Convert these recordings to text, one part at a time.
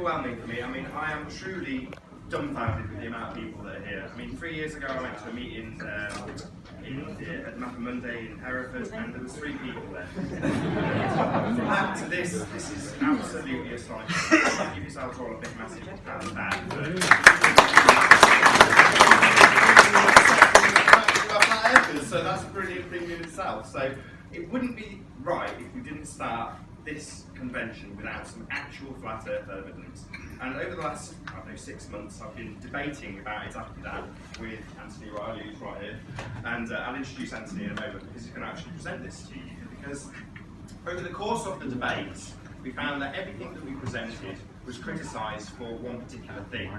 overwhelming for me. I mean, I am truly dumbfounded with the amount of people that are here. I mean, 3 years ago I went to a meeting at Mappa Monday in Hereford, and there was 3 people there. From that to this is absolutely astonishing. Give yourselves all a big massive pat on the back. So that's a brilliant thing in itself. So it wouldn't be right if we didn't start this convention without some actual flat earth evidence. And over the last, 6 months, I've been debating about exactly that with Anthony Riley, who's right here. And I'll introduce Anthony in a moment because he's going to actually present this to you. Because over the course of the debate, we found that everything that we presented was criticised for one particular thing.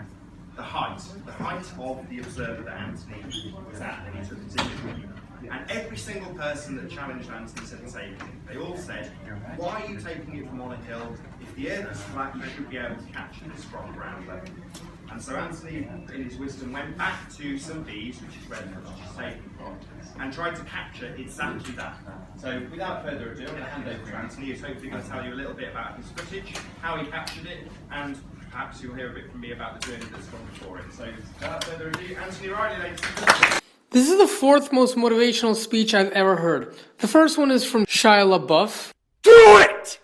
The height of the observer that Anthony was at when he took his interview. And every single person that challenged Anthony said the same thing. They all said, why are you taking it from on a hill? If the earth is flat, you should be able to capture this from ground level. And so Anthony, in his wisdom, went back to St. Bees, which is where the footage is taken from, and tried to capture exactly that. So without further ado, I'm going to hand over to Anthony, who's hopefully going to tell you a little bit about his footage, how he captured it, and perhaps you'll hear a bit from me about the journey that's gone before it. So without further ado, Anthony Riley, ladies and gentlemen. This is the 4th most motivational speech I've ever heard. The first one is from Shia LaBeouf. Do it!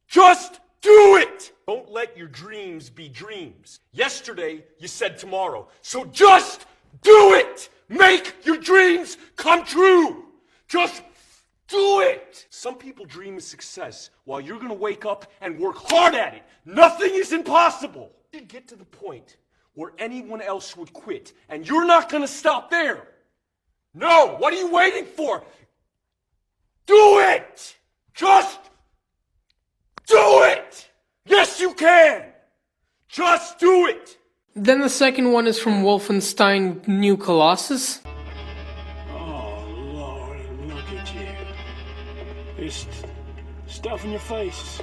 Just do it! Don't let your dreams be dreams. Yesterday, you said tomorrow. So just do it! Make your dreams come true! Just do it! Some people dream of success while you're gonna wake up and work hard at it. Nothing is impossible. You get to the point where anyone else would quit, and you're not gonna stop there. No, what are you waiting for? Do it! Just do it! Yes, you can! Just do it! Then the second one is from Wolfenstein New Colossus. Oh, Lord, look at you. Just stuffing your face.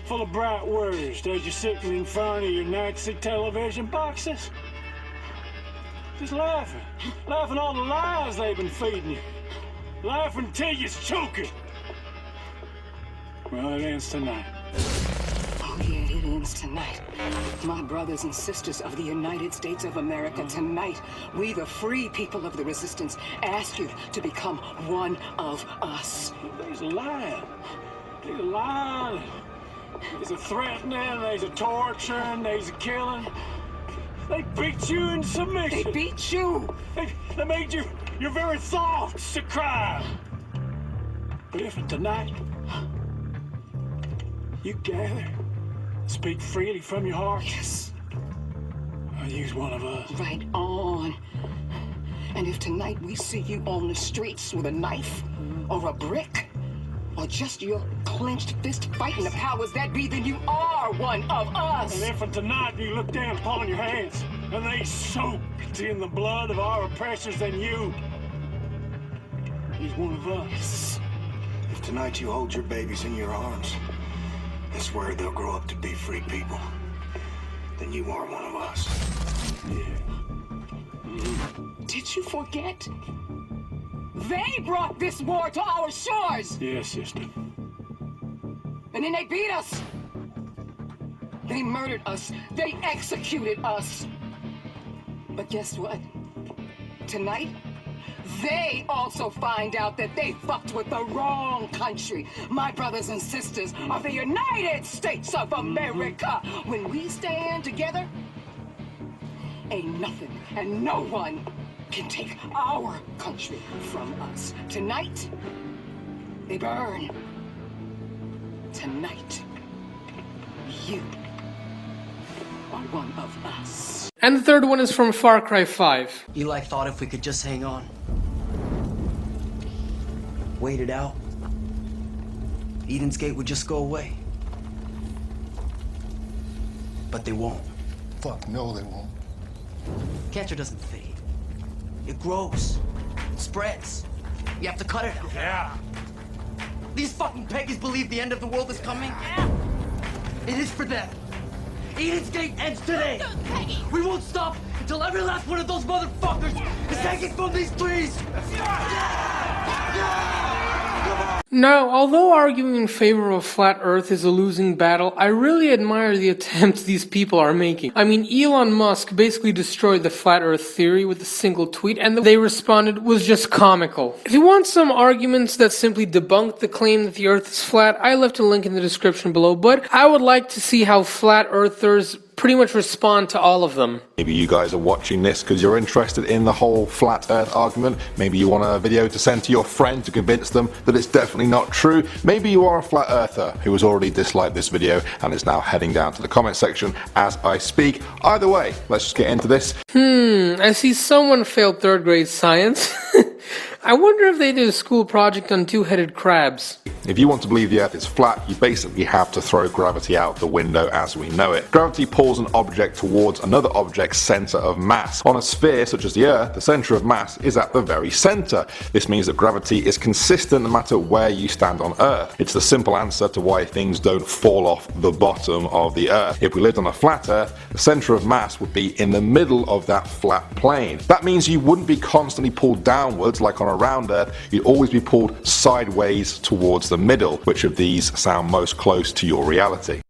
Full of bright words as you're sitting in front of your Nazi television boxes. Just laughing. Laughing all the lies they've been feeding you. Laughing till you're choking. Well, it ends tonight. Oh, yeah, it ends tonight. My brothers and sisters of the United States of America, tonight, we, the free people of the resistance, ask you to become one of us. There's a lying. There's a lying. There's a threatening, there's a torturing, there's a killing. They beat you in submission. They beat you. They made your very thoughts a crime. But if tonight you gather, speak freely from your heart, Yes. I'll use one of us. Right on. And if tonight we see you on the streets with a knife or a brick, or just your clenched fist fighting the powers that be, then you are one of us. And if tonight you look down upon your hands and they soaked in the blood of our oppressors, then you, he's one of us. If tonight you hold your babies in your arms and swear they'll grow up to be free people, then you are one of us. Yeah. Did you forget? They brought this war to our shores! Yes, sister. And then they beat us! They murdered us! They executed us! But guess what? Tonight, they also find out that they fucked with the wrong country. My brothers and sisters of the United States of America. When we stand together, ain't nothing and no one can take our country from us. Tonight, they burn. Tonight, you are one of us. And the third one is from Far Cry 5. Eli thought if we could just hang on, wait it out, Eden's Gate would just go away. But they won't. Fuck, no, they won't. Cancer doesn't fade. It grows. It spreads. You have to cut it out. Yeah. These fucking pagans believe the end of the world is coming. Yeah. It is for them. Eden's Gate ends today. We won't stop until every last one of those motherfuckers is taken from these trees. Yeah! Yeah! Come on! Now, although arguing in favor of a flat Earth is a losing battle, I really admire the attempts these people are making. I mean, Elon Musk basically destroyed the flat Earth theory with a single tweet, and the way they responded was just comical. If you want some arguments that simply debunk the claim that the Earth is flat, I left a link in the description below, but I would like to see how flat Earthers pretty much respond to all of them. Maybe you guys are watching this because you're interested in the whole flat earth argument. Maybe you want a video to send to your friend to convince them that it's definitely not true. Maybe you are a flat earther who has already disliked this video and is now heading down to the comment section as I speak. Either way, let's just get into this. I see someone failed 3rd grade science. I wonder if they did a school project on two-headed crabs. If you want to believe the Earth is flat, you basically have to throw gravity out the window as we know it. Gravity pulls an object towards another object's center of mass. On a sphere such as the Earth, the center of mass is at the very center. This means that gravity is consistent no matter where you stand on Earth. It's the simple answer to why things don't fall off the bottom of the Earth. If we lived on a flat Earth, the center of mass would be in the middle of that flat plane. That means you wouldn't be constantly pulled downwards like on a round Earth, you'd always be pulled sideways towards the middle. Which of these sound most close to your reality?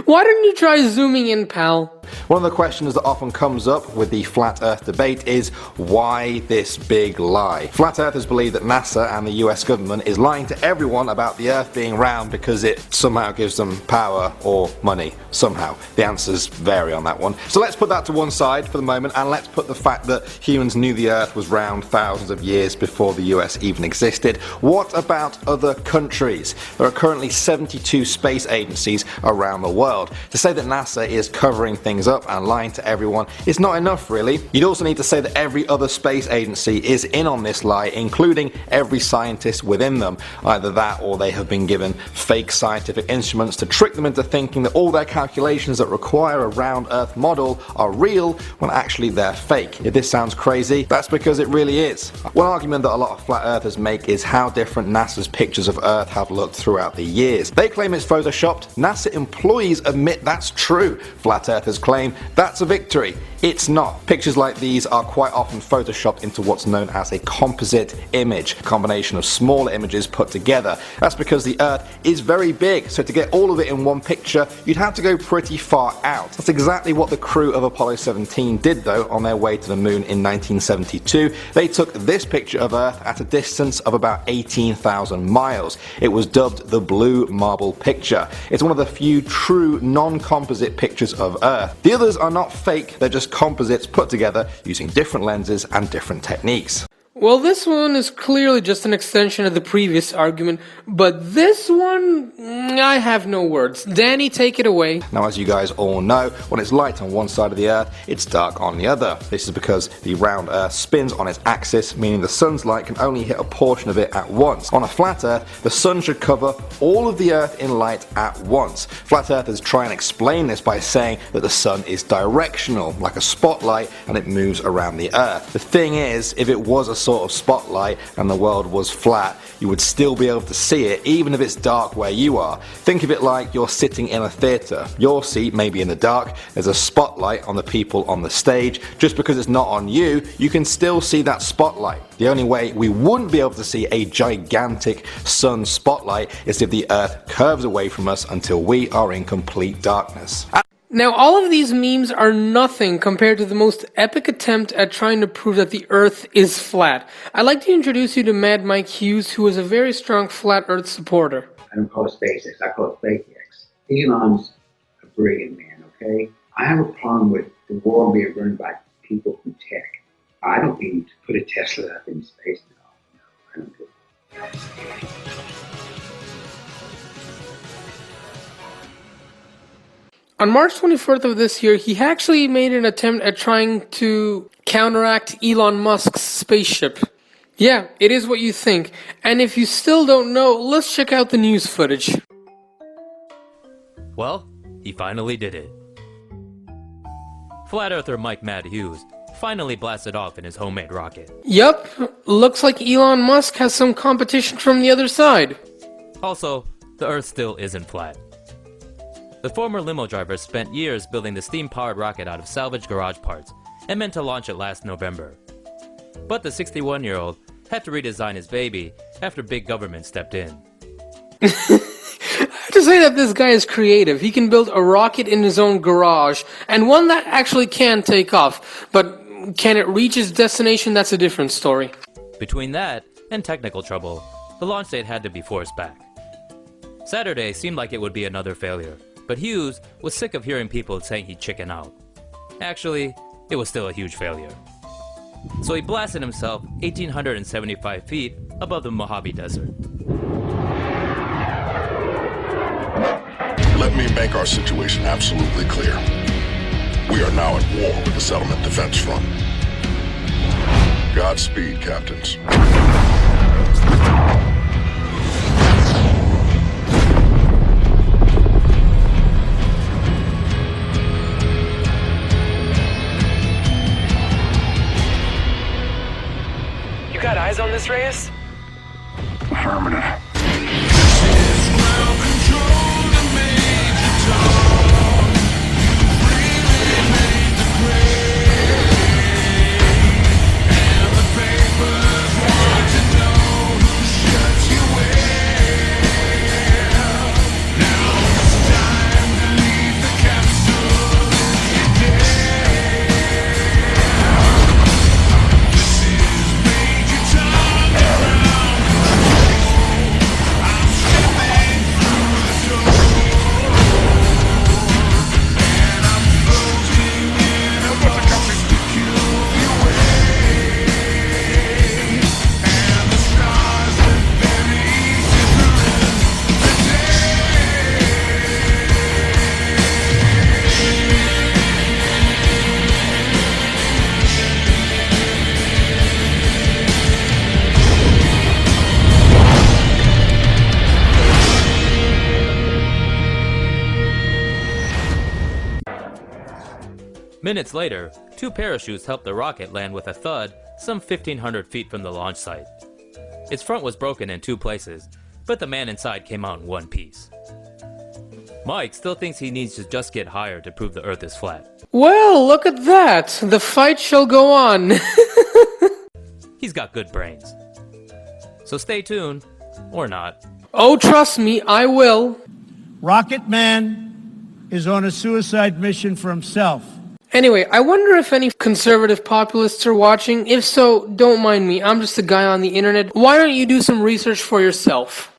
Why don't you try zooming in, pal? One of the questions that often comes up with the flat earth debate is, why this big lie? Flat earthers believe that NASA and the US government is lying to everyone about the earth being round because it somehow gives them power or money. Somehow. The answers vary on that one. So let's put that to one side for the moment, and let's put the fact that humans knew the earth was round thousands of years before the US even existed. What about other countries? There are currently 72 space agencies around the world. To say that NASA is covering things up and lying to everyone is not enough, really. You'd also need to say that every other space agency is in on this lie, including every scientist within them. Either that, or they have been given fake scientific instruments to trick them into thinking that all their calculations that require a round Earth model are real when actually they're fake. If this sounds crazy, that's because it really is. One argument that a lot of flat earthers make is how different NASA's pictures of Earth have looked throughout the years. They claim it's photoshopped. NASA employees admit that's true. Flat earthers claim that's a victory. It's not. Pictures like these are quite often photoshopped into what's known as a composite image, a combination of smaller images put together. That's because the Earth is very big, so to get all of it in one picture, you'd have to go pretty far out. That's exactly what the crew of Apollo 17 did though on their way to the moon in 1972. They took this picture of Earth at a distance of about 18,000 miles. It was dubbed the Blue Marble Picture. It's one of the few true non-composite pictures of Earth. The others are not fake, they're just composites put together using different lenses and different techniques. Well, this one is clearly just an extension of the previous argument, but this one, I have no words. Danny, take it away. Now, as you guys all know, when it's light on one side of the Earth, it's dark on the other. This is because the round Earth spins on its axis, meaning the sun's light can only hit a portion of it at once. On a flat Earth, the sun should cover all of the Earth in light at once. Flat Earthers try and explain this by saying that the sun is directional, like a spotlight, and it moves around the Earth. The thing is, if it was a sort of spotlight and the world was flat, you would still be able to see it even if it's dark where you are. Think of it like you're sitting in a theatre. Your seat may be in the dark, there's a spotlight on the people on the stage. Just because it's not on you, you can still see that spotlight. The only way we wouldn't be able to see a gigantic sun spotlight is if the Earth curves away from us until we are in complete darkness. Now, all of these memes are nothing compared to the most epic attempt at trying to prove that the Earth is flat. I'd like to introduce you to Mad Mike Hughes, who is a very strong flat Earth supporter. I don't call it SpaceX, I call it FakeX. Elon's a brilliant man, okay? I have a problem with the world being run by people from tech. I don't need to put a Tesla up in space. No, I don't do it. On March 24th of this year, he actually made an attempt at trying to counteract Elon Musk's spaceship. Yeah, it is what you think. And if you still don't know, let's check out the news footage. Well, he finally did it. Flat Earther Mike Mad Hughes finally blasted off in his homemade rocket. Yup, looks like Elon Musk has some competition from the other side. Also, the Earth still isn't flat. The former limo driver spent years building the steam-powered rocket out of salvaged garage parts and meant to launch it last November. But the 61-year-old had to redesign his baby after big government stepped in. I have to say that this guy is creative. He can build a rocket in his own garage, and one that actually can take off. But can it reach its destination? That's a different story. Between that and technical trouble, the launch date had to be forced back. Saturday seemed like it would be another failure, but Hughes was sick of hearing people saying he'd chicken out. Actually, it was still a huge failure. So he blasted himself 1,875 feet above the Mojave Desert. Let me make our situation absolutely clear. We are now at war with the Settlement Defense Front. Godspeed, Captains. You got eyes on this, Reyes? Affirmative. Minutes later, 2 parachutes helped the rocket land with a thud some 1,500 feet from the launch site. Its front was broken in 2 places, but the man inside came out in one piece. Mike still thinks he needs to just get higher to prove the Earth is flat. Well, look at that. The fight shall go on. He's got good brains. So stay tuned, or not. Oh, trust me, I will. Rocket Man is on a suicide mission for himself. Anyway, I wonder if any conservative populists are watching. If so, don't mind me. I'm just a guy on the internet. Why don't you do some research for yourself?